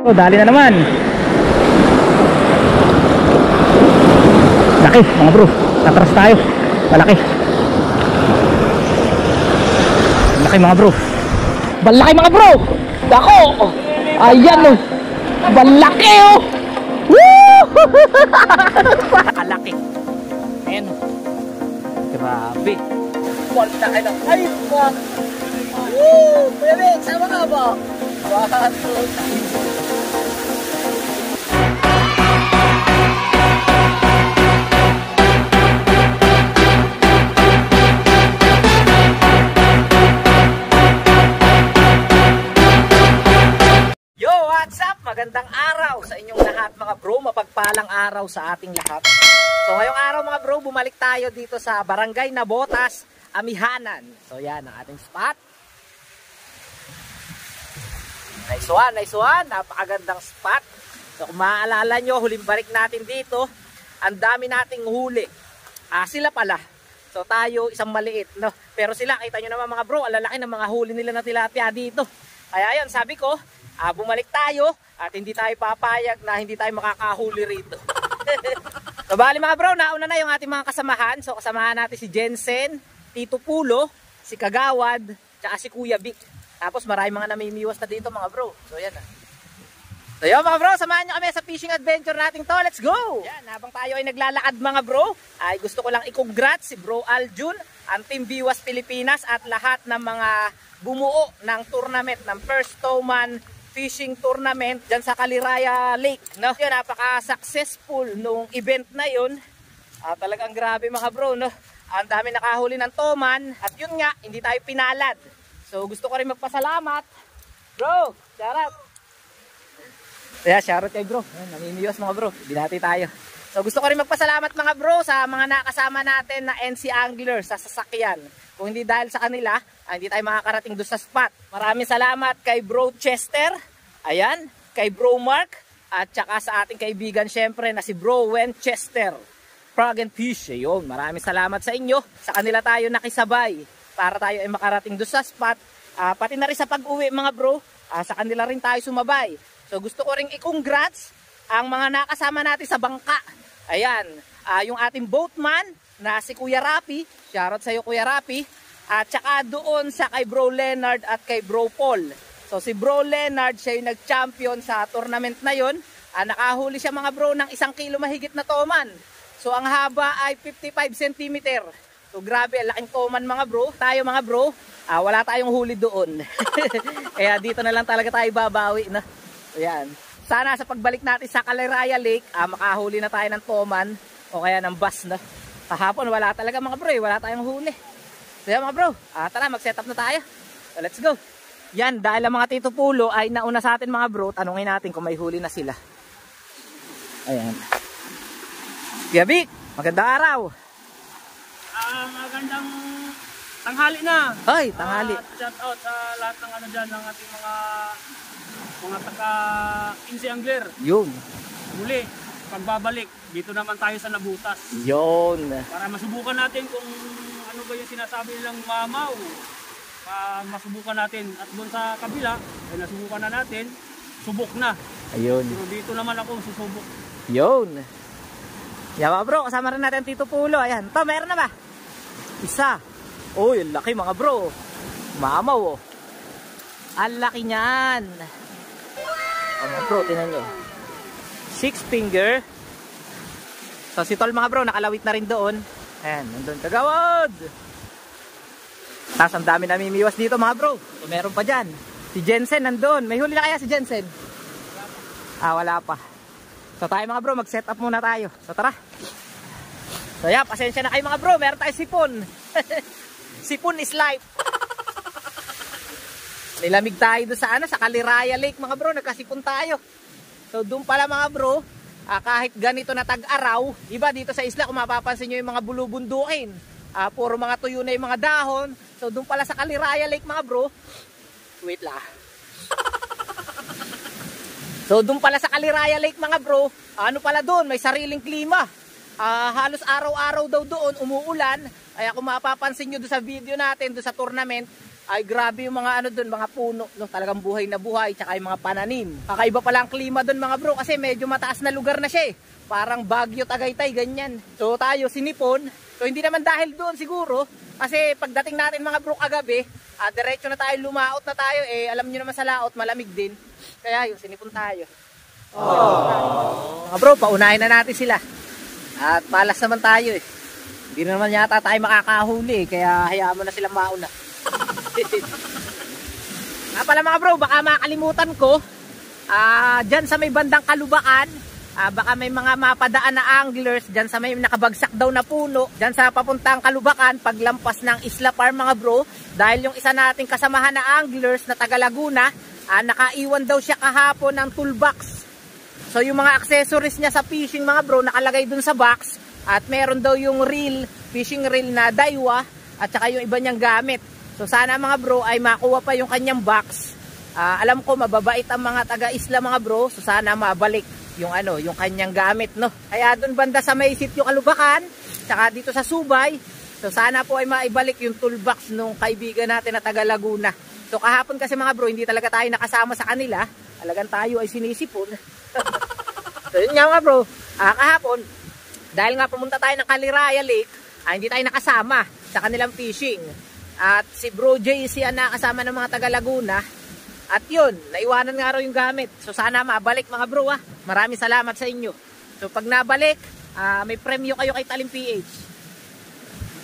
Oh, dali na naman. Laki mga bro, natras tayo. Malaki. Malaki mga bro. Malaki mga bro. Dako. Ayan oh. Malaki oh. Woo! Malaki. Ayan oh. Grabe. Wala ka lang. Ay po. Woo! Bebe, sama ka ba? Bato. Magandang araw sa inyong lahat mga bro, mapagpalang araw sa ating lahat. So ngayong araw mga bro, bumalik tayo dito sa Barangay Nabotas, Amihanan. So yan ang ating spot. Nice one, napakagandang spot. So kung maaalala nyo, huling balik natin dito, ang dami nating huli. Sila pala. So tayo isang maliit, no? Pero sila, kita nyo naman mga bro, alalaki ng mga huli nila na tilapia dito. Kaya yun, sabi ko, bumalik tayo at hindi tayo papayag na hindi tayo makakahuli rito. So bali mga bro, nauna na yung ating mga kasamahan. So kasamahan natin si Jensen, Tito Pulo, si Kagawad, tsaka si Kuya Vic. Tapos marami mga namimiwas na dito mga bro. So yan So yun mga bro, samahan nyo kami sa fishing adventure natin to. Let's go! Yan, habang tayo ay naglalakad mga bro, ay gusto ko lang i-congrats si Bro Aljun, ang Team Biwas Pilipinas at lahat ng mga bumuo ng tournament ng First Toman Fishing Tournament dyan sa Caliraya Lake, no? Yun, napaka-successful nung event na yun. Talagang grabe mga bro, no? Ang dami nakahuli ng toman at yun nga, hindi tayo pinalad. So gusto ko rin magpasalamat. Bro, shoutout. Yeah, shoutout kay bro. Namimiwas mga bro, binati tayo. So gusto ko rin magpasalamat mga bro sa mga nakasama natin na NC Angler sa sasakyan. Kung hindi dahil sa kanila, hindi tayo makakarating doon sa spot. Maraming salamat kay Bro Chester, ayan, kay Bro Mark, at saka sa ating kaibigan syempre na si Bro Winchester, Frog and Fish. Ayun, maraming salamat sa inyo. Sa kanila tayo nakisabay para tayo ay makarating doon sa spot. Pati na rin sa pag-uwi mga bro, sa kanila rin tayo sumabay. So gusto ko rin i-congrats ang mga nakasama natin sa bangka. Ayan, yung ating boatman na si Kuya Rapi, shoutout sa iyo Kuya Rapi, at saka doon sa kay Bro Leonard at kay Bro Paul. So si Bro Leonard, siya yung nag-champion sa tournament na yon. Nakahuli siya mga bro ng 1 kilo mahigit na toman. So ang haba ay 55 cm. So grabe, laking toman mga bro. Tayo mga bro, wala tayong huli doon. Kaya dito na lang talaga tayo babawi na. Ayan. Sana sa pagbalik natin sa Caliraya Lake, makahuli na tayo ng toman o kaya ng bass na. Kahapon wala talaga mga bro, wala tayong huli. So yan mga bro, tara mag-setup na tayo. So let's go. Yan, dahil ang mga Tito Pulo ay nauna sa atin mga bro, tanungin natin kung may huli na sila. Ayan. Gabi, magandang araw. Magandang tanghali na. Ay, tanghali. Shout out sa lahat ng ano dyan, ng ating mga taga-NC Angler. Yun. Muli, pagbabalik, dito naman tayo sa Nabotas. Yun. Para masubukan natin kung ano ba yung sinasabi nilang mamaw. Masubukan natin. At doon sa kabila, ay nasubukan na natin, subok na. Ayun. Pero dito naman ako susubok. Yun. Yan mga bro, kasama rin natin Tito Pulo. Ayan. Ito, meron na ba? Isa. Uy, laki mga bro. Mamaw oh. Ang laki niyan. Mga bro, tinan nyo. 6 finger. So si Tol mga bro, nakalawit na rin doon. Ayan, nandun Kagawad. Tapos ang dami namimiwas dito mga bro. So, meron pa dyan. Si Jensen nandun. May huli na kaya si Jensen? Wala pa. So tayo mga bro, mag-set up muna tayo. So tara. So yeah, pasensya na kayo mga bro. Meron tayo sipon. Sipon is life. Nilamig tayo doon sa sa Caliraya Lake mga bro. Nagkasipon tayo. So doon pala mga bro, kahit ganito na tag-araw, iba dito sa isla kung mapapansin nyo yung mga bulubundukin, puro mga tuyo na yung mga dahon. So doon pala sa Caliraya Lake mga bro, wait lang. So doon pala sa Caliraya Lake mga bro, ano pala doon, may sariling klima. Halos araw-araw daw doon umuulan. Kaya kung mapapansin nyo doon sa video natin, doon sa tournament, ay grabe yung mga ano doon, mga puno, no? Talagang buhay na buhay, tsaka yung mga pananim. Kakaiba pala ang klima doon mga bro, kasi medyo mataas na lugar na siya eh. Parang Baguio, Tagaytay, ganyan. So tayo sinipon, so hindi naman dahil doon siguro, kasi pagdating natin mga bro kagabi, diretso na tayo, lumaot na tayo eh, alam nyo naman sa laot, malamig din. Kaya yun, sinipon tayo. Mga bro, paunahin na natin sila. At palas naman tayo eh. Hindi naman yata tayo makakahuli, kaya hayaan mo na silang mauna. Pala mga bro, baka makalimutan ko, dyan sa may bandang Kalubakan, baka may mga mapadaan na anglers dyan sa may nakabagsak daw na puno, dyan sa papuntang Kalubakan, paglampas ng Isla Farm mga bro, dahil yung isa nating kasamahan na anglers na taga Laguna, nakaiwan daw siya kahapon ng toolbox. So yung mga accessories niya sa fishing mga bro, nakalagay dun sa box, at meron daw yung reel, fishing reel na Daiwa, at saka yung iba niyang gamit. So sana mga bro ay makuha pa yung kanyang box. Alam ko mababait ang mga taga-isla mga bro, so sana mabalik yung ano, yung kanyang gamit, no. Kaya doon banda sa may sitio Kalubakan, saka dito sa Subay, so sana po ay maibalik yung toolbox nung kaibigan natin na taga Laguna. So kahapon kasi mga bro, hindi talaga tayo nakasama sa kanila. Talagang tayo ay sinisipon. So yun nga mga bro, kahapon dahil nga pumunta tayo ng Caliraya Lake, hindi tayo nakasama sa kanilang fishing. At si Bro JC ang nakasama ng mga taga Laguna. At yun, naiwanan nga raw yung gamit. So sana mabalik mga bro. Maraming salamat sa inyo. So pag nabalik, may premyo kayo kay Talim PH.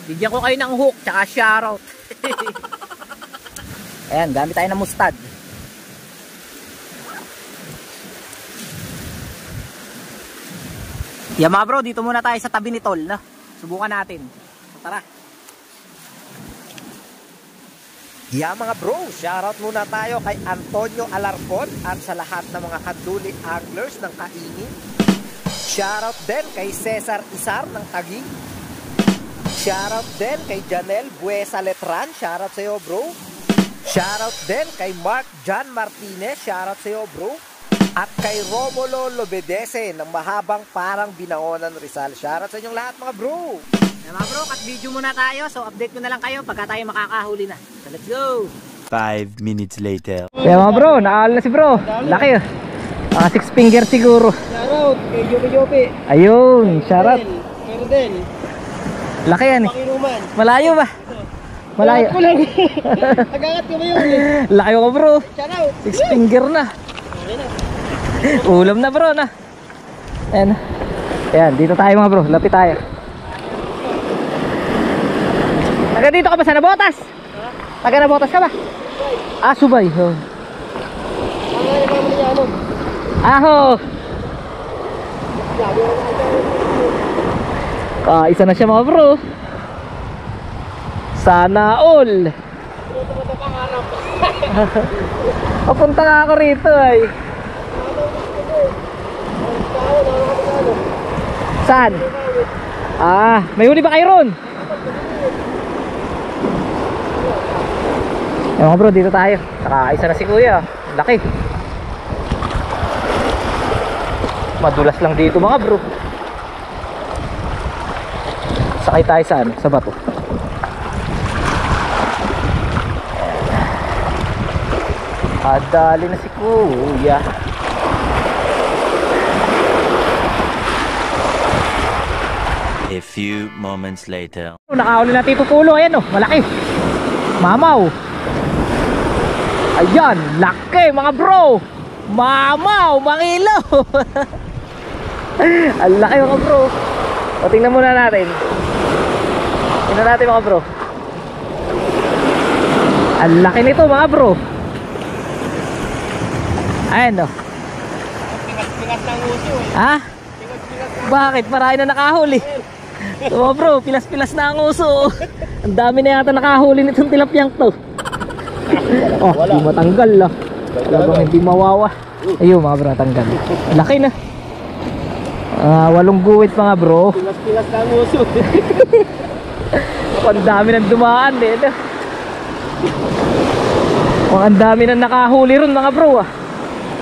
Bigyan ko kayo ng hook tsaka shoutout. Ayan, gamit tayo ng mustad. Yan mga bro, dito muna tayo sa tabi ni Tol, no? Subukan natin. So, tara. Yeah mga bro, shoutout muna tayo kay Antonio Alarcon at sa lahat ng mga kaduli anglers ng Kaingin. Shoutout din kay Cesar Isar ng Taguig. Shoutout din kay Janel Buesa Letran, shoutout sa iyo bro. Shoutout din kay Mark John Martinez, shoutout sa iyo bro. At kay Romulo Lobedese ng Mahabang Parang Binaonan Rizal, shoutout sa inyong lahat mga bro. Mga bro, cut video muna tayo. So update ko na lang kayo pagka tayo makakahuli na. So let's go! 5 minutes later. Kaya mga bro, nakahuli na si bro. Laki oh. 6 finger siguro. Shoutout kay Jopi. Ayun, shoutout. Pero din, Laki yan eh. pakinuman. Malayo ba? Malayo. Nagangat ko ba yun eh? Laki mo bro. Shoutout. 6 finger na. Ulam na bro na. Ayan. Ayan, dito tayo mga bro. Lapit tayo. Taga dito ka ba sa Nabotas? Taga Nabotas ka ba? Subay. Oh. Aho. Isa na siya mga bro. Sana all. Papunta nga ako rito ay. Saan? May huli ba kayo ron? Mga bro, dito tayo. Isa na si kuya. Laki. Madulas lang dito mga bro. Sakay tayo sa ano? Sa bato. Dali na si kuya. A few moments later. Nakahuli na Tito Pulo. Ayan oh, malaki. Mamaw. Ayan, laki mga bro. Mamaw, mangilo. Ang laki mga bro. O tingnan muna natin. Tingnan natin mga bro. Ang laki nito mga bro. Ayan o. Pinas ng uso eh. Ha? Bakit? Marami na nakahuli. So mga bro, pilas-pilas na ang uso. Ang dami na yata nakahuli nitong tilapyang to. Oh, hindi matanggal lah. Talagang hindi mawawa. Ayun mga bro, tanggal. Laki na. 8 guwit mga bro. Pilas na ang uso. Ang dami nang dumaan eh. Ang dami nang nakahuli ron mga bro ah.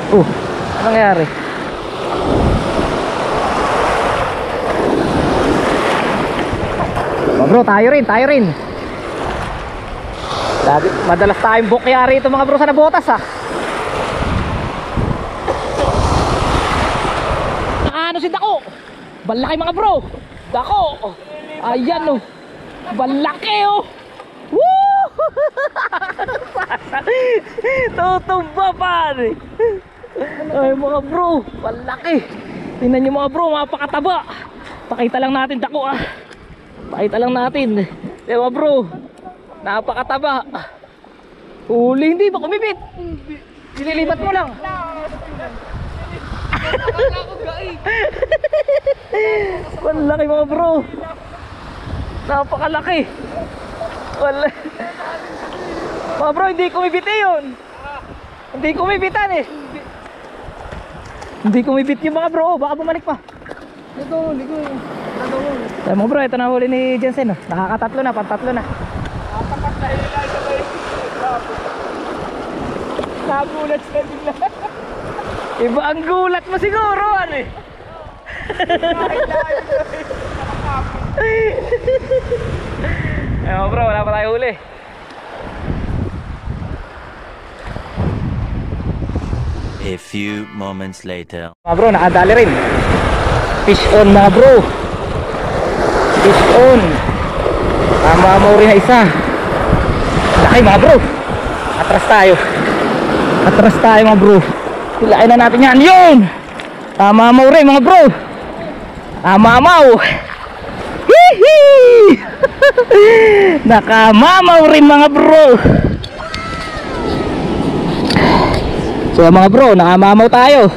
Oh, ano nangyari? Mga bro, tayo rin. Lagi, madalas tayong bukya rito mga bro sa Nabotas ha. Ano si Dako? Balaki mga bro. Dako. Ayan oh. Balaki oh. Woo! Tutumba pare. Ay mga bro, balaki. Tingnan niyo mga bro, mapakataba. Pakita lang natin Dako ah. Pakita lang natin. Diba bro? Napakataba. Huli, hindi ba kumipit? Nililipat mo lang. Malaki mga bro. Napakalaki. Wala. Mga bro, hindi kumipit eh yun. Hindi kumipitan eh. Hindi kumipit yung mga bro. Baka bumalik pa. Ligo. Ay mga bro, ito na huli ni Jensen oh. Nakakatatlo na, pantatlo na. Nakapat na hila siya ba yung nabulat siya bigla. Iba ang gulat mo siguro ano eh. Ay mga bro, wala pa tayo huli. A few moments later. Mga bro, nakadali rin. Fish on mga bro. Fish on. Tama rin na isa. Laki mga bro. Atras tayo. Atras tayo mga bro. Hilain na natin yan. Yun. Tama rin mga bro. Tama. Hihi. Nakamamaw rin mga bro. So mga bro, nakamamaw tayo.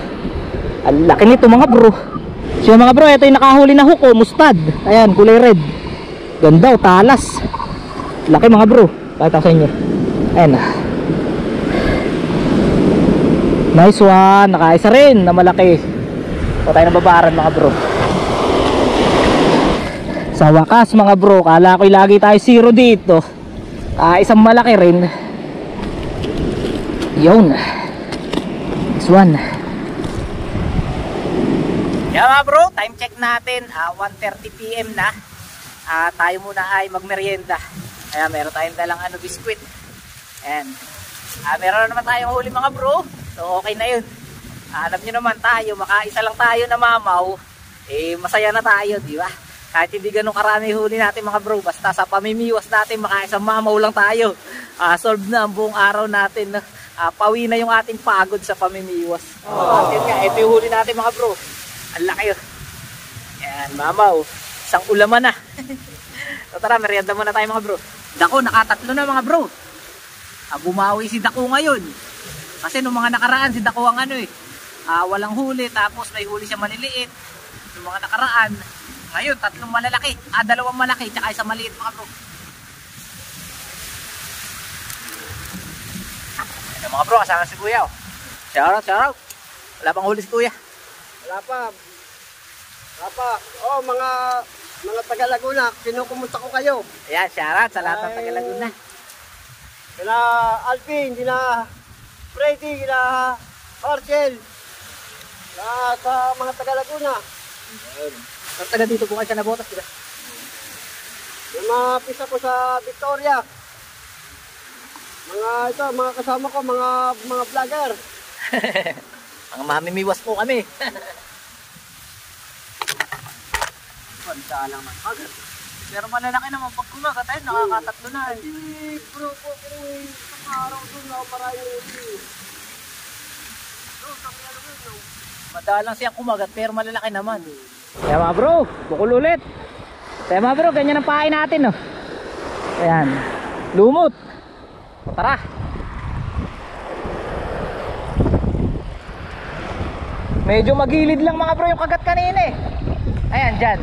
Ang laki nito mga bro. So mga bro, ito yung nakahuli na hook, mustad. Ayan, kulay red. Ganda, talas. Laki mga bro. Pakita ko sa inyo. Ayan. Nice one. Nakaisa rin na malaki. So tayo nababaran mga bro. Sa wakas mga bro, kala ko'y lagi tayo zero dito. Isang malaki rin. Yun. This one. Yeah mga bro, time check natin. 1:30 PM na. Tayo muna ay magmerienda. Kaya meron tayong dalang biskwit. And meron naman tayong huli mga bro. So okay na yun. Alam nyo naman tayo, makaisa lang tayo na mamaw. Masaya na tayo, di ba? Kahit hindi ganun karami huli natin mga bro. Basta sa pamimiwas natin, makaisang mamaw lang tayo. Solve na ang buong araw natin. Pawi na yung ating pagod sa pamimiwas. Yun nga, ito yung huli natin mga bro. Ang laki yun. Yan, mamaw. Isang ulaman na. So tara, merienda muna tayo mga bro. Dako, nakatatlo na mga bro. Bumawi si Dako ngayon. Kasi nung mga nakaraan, si Dako ang walang huli. Tapos may huli siya maliliit. Nung mga nakaraan, ngayon, tatlong malalaki. Dalawang malaki, tsaka isang maliit mga bro. Ayan mga bro, kasama si kuya. Shoutout. Wala pang huli si kuya. Wala pa. Oh, mga taga Laguna, kinukumusta ko kayo. Ayan, shoutout sa lahat ng taga Laguna. Kila Alvin, kila Freddy, kila Marcel. Sa mga taga Laguna. Ang taga dito po kayo sa Nabotas, diba? Yung mga pisa ko sa Victoria. Mga kasama ko, mga vlogger. Mga mamimiwas po kami. Panta lang ng agad. Pero malalaki naman pag kumagat tayo, nakakatatlo na. Bro, pero isang araw doon na parayo ulit. Madalang siyang kumagat pero malalaki naman. Kaya mga bro, bukol ulit. Kaya mga bro, ganyan ang pain natin no. Ayan, lumot. Tara. Medyo magilid lang mga bro yung kagat kanina eh. Ayan, dyan.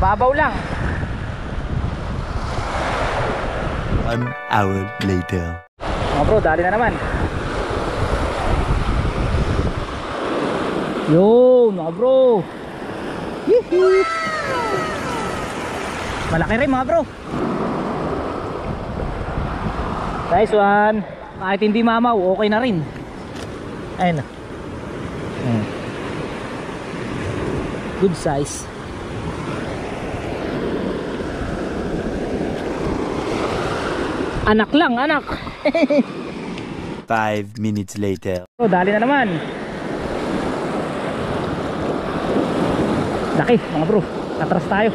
Babaw lang. 1 hour later. Mga bro, dali na naman. Yun mga bro. Hihi. Malaki rin mga bro. Nice one. Kahit hindi mamaw, okay na rin. Ayun na. Good size. Anak lang, anak. 5 minutes later. Oh, dali na naman. Laki mga bro. Atras tayo.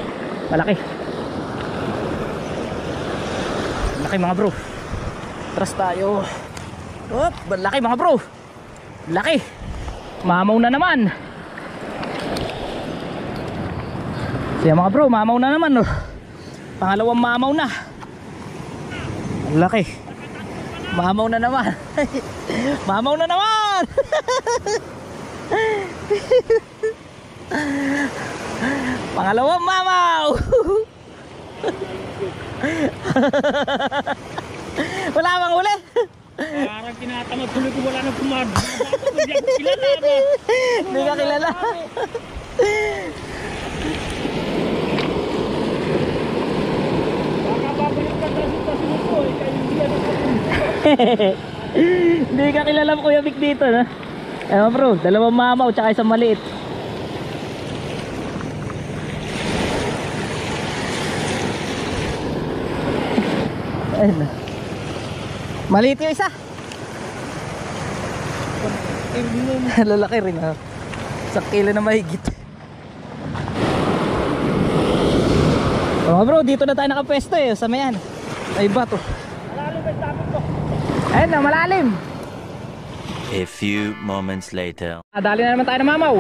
Malaki. Laki mga bro. Atras tayo. Op, laki mga bro. Laki. Mamaw na naman. Siya mga bro, mamaw na naman oh. Pangalawang mamaw na. Laki. Mamaw na naman. Mamaw na naman. Pangalawang mamaw. Wala bang huli? Parang tinatamad tuloy ko, wala nang kumad. Hindi ako kilala ba? Hindi ka kilala. Baka babalik ka sa sunod ko eh. Kaya hindi yan ako. Hindi ka kilala mo Kuya Vic dito no? Ewan bro, dalawang mamaw tsaka isang maliit. Ayun na. Maliit yung isa. Lalaki rin ha. 1 kilo na mahigit. Oh bro, dito na tayo nakapwesto eh. Sa mayan. Ay bato. Malalim ba sabi ko? Ayun na, malalim. A few moments later. Dali na naman tayo ng mamaw.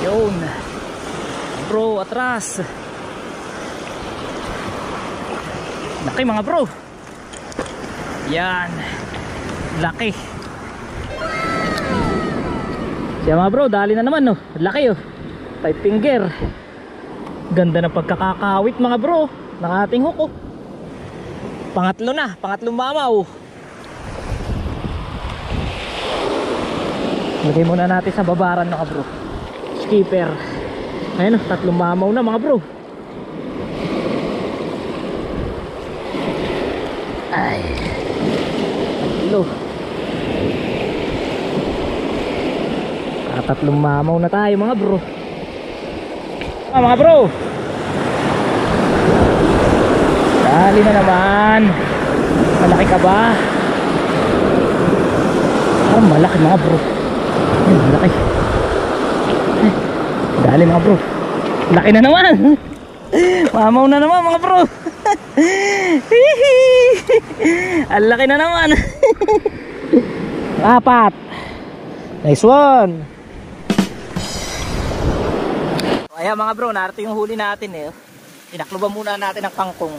Yun. Bro, atras. Laki mga bro. Yan. Laki. Siya mga bro, dali na naman no. Laki oh. 5 finger. Ganda ng pagkakakawit mga bro. Nakating hook oh. Pangatlo na, pangatlong mamaw. Lagay muna natin sa babaran mga bro. Skipper. Ayun oh, 3 mamaw na mga bro. Ay. Tatlo. 3 mamaw na tayo mga bro. Mga bro. Dali na naman. Malaki ka ba? Parang malaki mga bro. Ay, malaki. Dali mga bro. Laki na naman. Mamaw na naman mga bro. Ang laki na naman. 4. Nice one. Ayan mga bro, narating yung huli natin eh. Inakluban muna natin ang kangkong.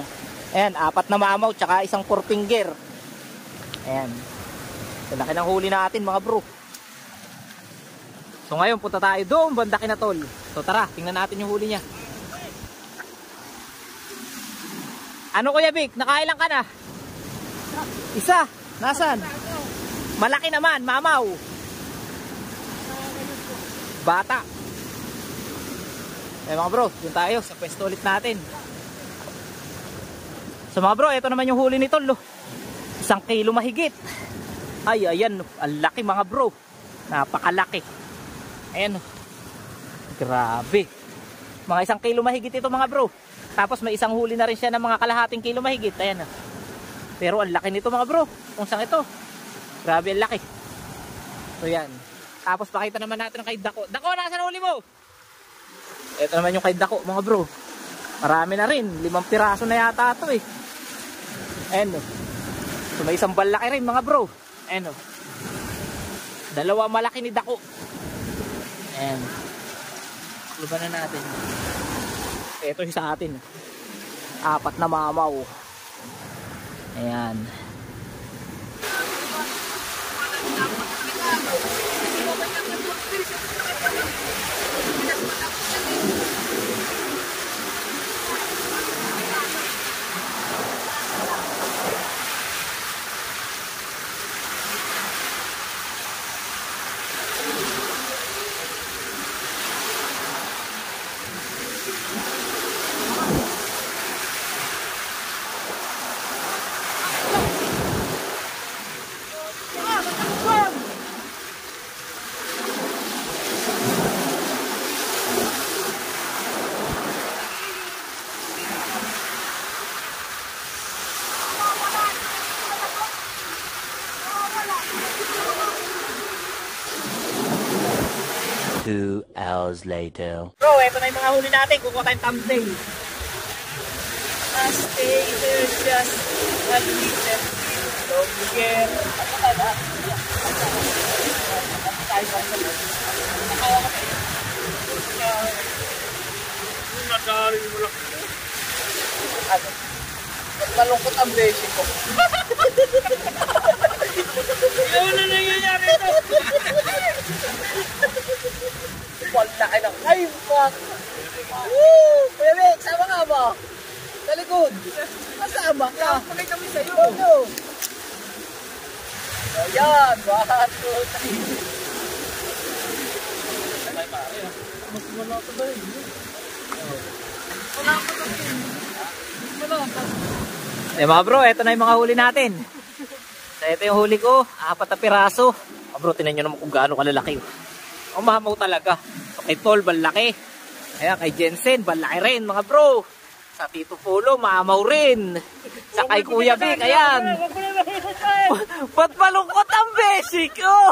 Ayan, 4 na mamaw tsaka isang 4 finger. Ayan. So, laki ng huli natin mga bro. So ngayon punta tayo doon banda Kinatol. So tara, tingnan natin yung huli niya. Ano Kuya Vic, nakailan ka na? Isa, nasan? Malaki naman, mamaw. Bata. Eh mga bro, dun tayo sa pwesto ulit natin. So mga bro, ito naman yung huli ni Tol. 1 kilo mahigit. Ay, ayan, ang laki mga bro. Napakalaki. Ayan. Grabe. Mga 1 kilo mahigit ito mga bro. Tapos may isang huli na rin siya ng mga kalahating kilo mahigit. Ayan. Pero ang laki nito mga bro. Kung saan ito. Grabe ang laki. So yan. Tapos pakita naman natin ang kay Dako. Dako, nasa huli mo? Ito naman yung kay Dako mga bro. Marami na rin. 5 piraso na yata ito eh. Ayan. So may isang balaki rin mga bro. Ayan. 2 malaki ni Dako. Ayan. Luban na natin. Ito yung sa atin. 4 na mamaw. Ayan. 2 hours later. Bro, eto na yung mga huli natin. Kukuha tayong thumbnail. Stay there just a little longer. Ano tayo ba? Ano tayo ba? Nadari mo lang. Ano? Ba't malungkot ang beshi ko? Ano na nangyayari ito? Wala ka ng ay, fuck! Woo! Kuya Vic, sama nga ba? Sa likod. Kasama ka. Pagay kami sa'yo. Ano? Ayan, 1, 2, 3. Mas wala ka ba rin? Wala ka ba rin? Wala ka. Eh mga bro, eto na yung mga huli natin. So ito yung huli ko, 4 na piraso. Mga bro, tinan nyo naman kung gaano kalalaki. Ang mahamaw talaga. So kay Tol, balaki. Ayan, kay Jensen, balaki rin mga bro. Sa Tito Polo, mahamaw rin. Sa kay Kuya Vic, ayan. Ba't malungkot ang basic? Oh!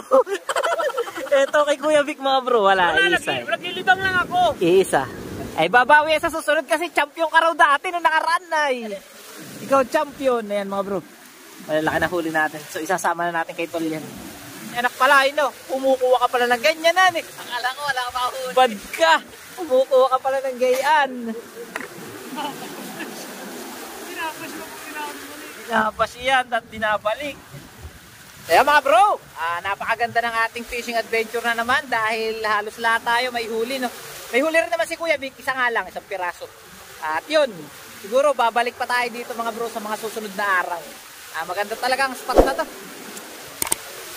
Ito kay Kuya Vic mga bro, wala, isa. Naglilibang lang ako. Isa. Ay babawi sa susunod kasi champion ka raw dati nung nakaraan ay. Ikaw champion. Ayan mga bro. Malalaki na huli natin. So isasama na natin kay Tol yan. Anak pala no. Kumukuha ka pala ng ganyan na. Akala ko wala ka pa huli. Bad ka. Kumukuha ka pala ng gayaan. Pinapas yan at pinabalik. Kaya mga bro, napakaganda ng ating fishing adventure na naman dahil halos lahat tayo may huli no. May huli rin naman si Kuya Vic, isa nga lang, isang piraso. At yun, siguro babalik pa tayo dito mga bro sa mga susunod na araw. Maganda talaga ang spot na to.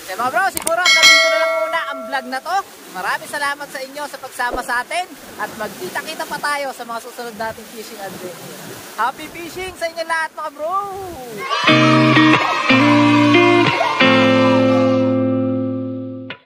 Kaya mga bro, siguro hanggang dito na lang muna ang vlog na to. Maraming salamat sa inyo sa pagsama sa atin at magkita-kita pa tayo sa mga susunod nating fishing adventure. Happy fishing sa inyo lahat mga bro!